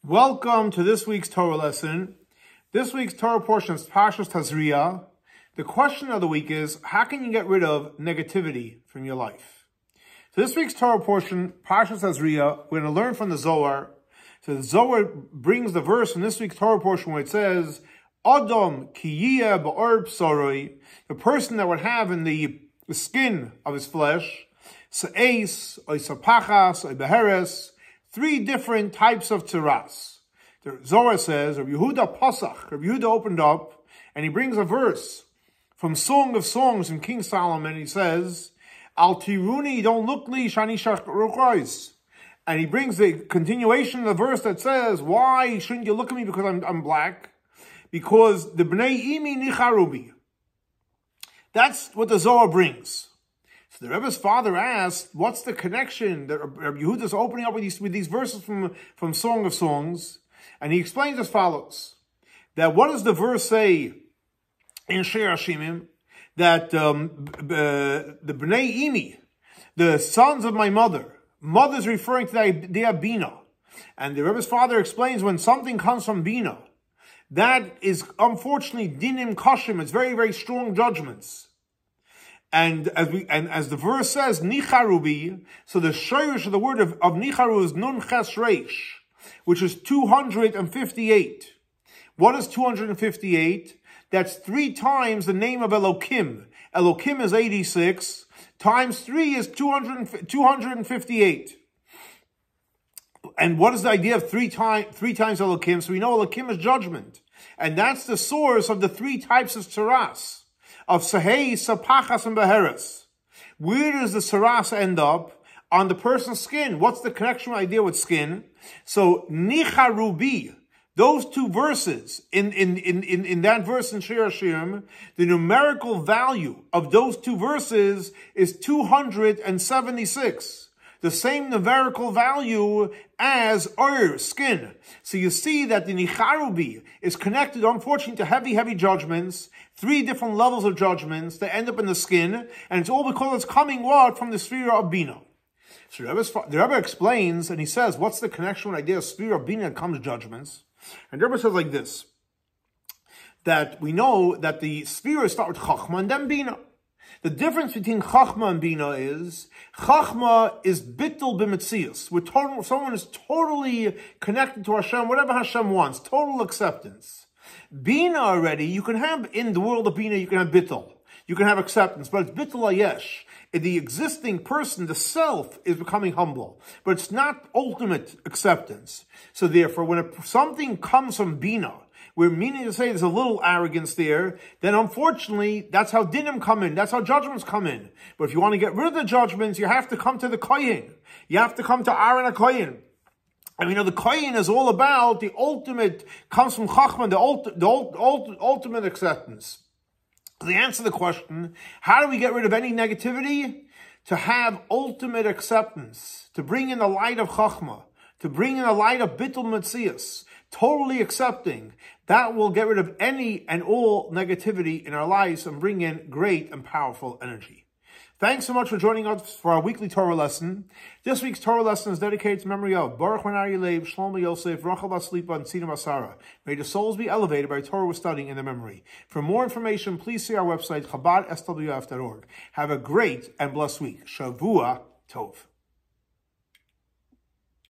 Welcome to this week's Torah lesson. This week's Torah portion is Parsha Tazria. The question of the week is, how can you get rid of negativity from your life? So this week's Torah portion, Parsha Tazria, we're going to learn from the Zohar. So the Zohar brings the verse in this week's Torah portion where it says, Adam ki yiyeh ba'or b'soroi, the person that would have in the skin of his flesh, sa'es, oy sapachas, oy beheres, three different types of tzaras. The Zohar says, Rabbi Yehuda opened up, and he brings a verse from Song of Songs in King Solomon. He says, Al tiruni, don't look li, shani shachrois. And he brings the continuation of the verse that says, why shouldn't you look at me because I'm black? Because the bnei imi nicharubi. That's what the Zohar brings. So the Rebbe's father asked, what's the connection that Rabbi Yehuda is opening up with these verses from Song of Songs? And he explains as follows, that what does the verse say in Shir Hashimim? That the Bnei Imi, the sons of my mother is referring to the idea of Bina. And the Rebbe's father explains when something comes from Bina, that is unfortunately dinim kashim, it's very, very strong judgments. And as the verse says, nicharubi, so the shirish of the word of nicharu is nun ches reish, which is 258. What is 258? That's 3 times the name of Elokim. Elokim is 86, times 3 is 258. And what is the idea of three times Elokim? So we know Elokim is judgment. And that's the source of the 3 types of tzaras, of sahei, sapachas, and beheres. Where does the tzaras end up? On the person's skin. What's the connection idea with skin? So, nicharubi, those 2 verses, in that verse in Shir Hashirim, the numerical value of those 2 verses is 276. The same numerical value as skin. So you see that the nicharubi is connected, unfortunately, to heavy, heavy judgments, 3 different levels of judgments that end up in the skin, and it's all because it's coming what? From the sphere of Bina. So the Rebbe explains, and he says, what's the connection with the idea of sphere of Bina and comes judgments? And the Rebbe says like this, that we know that the spheres start with Chachma and then Bina. The difference between Chachma and Bina is, Chachma is bittul b'metzius. Someone is totally connected to Hashem, whatever Hashem wants, total acceptance. Bina already, you can have, in the world of Bina, you can have bittul. You can have acceptance, but it's bittul ayesh. The existing person, the self, is becoming humble. But it's not ultimate acceptance. So therefore, when something comes from Bina, we're meaning to say there's a little arrogance there, then unfortunately, that's how dinim come in. That's how judgments come in. But if you want to get rid of the judgments, you have to come to the kohen. You have to come to Aaron HaKohen. And we know the kohen is all about the ultimate, comes from Chachman, the ultimate acceptance. The answer to the question, how do we get rid of any negativity? To have ultimate acceptance, to bring in the light of Chachma, to bring in the light of Bittul Metzius, totally accepting, that will get rid of any and all negativity in our lives and bring in great and powerful energy. Thanks so much for joining us for our weekly Torah lesson. This week's Torah lesson is dedicated to memory of Baruch Menari Leib, Shlomo Yosef, Rachel Baslipa, and Tzina Basara. May the souls be elevated by Torah we're studying in their memory. For more information, please see our website, chabadswf.org. Have a great and blessed week. Shavua Tov.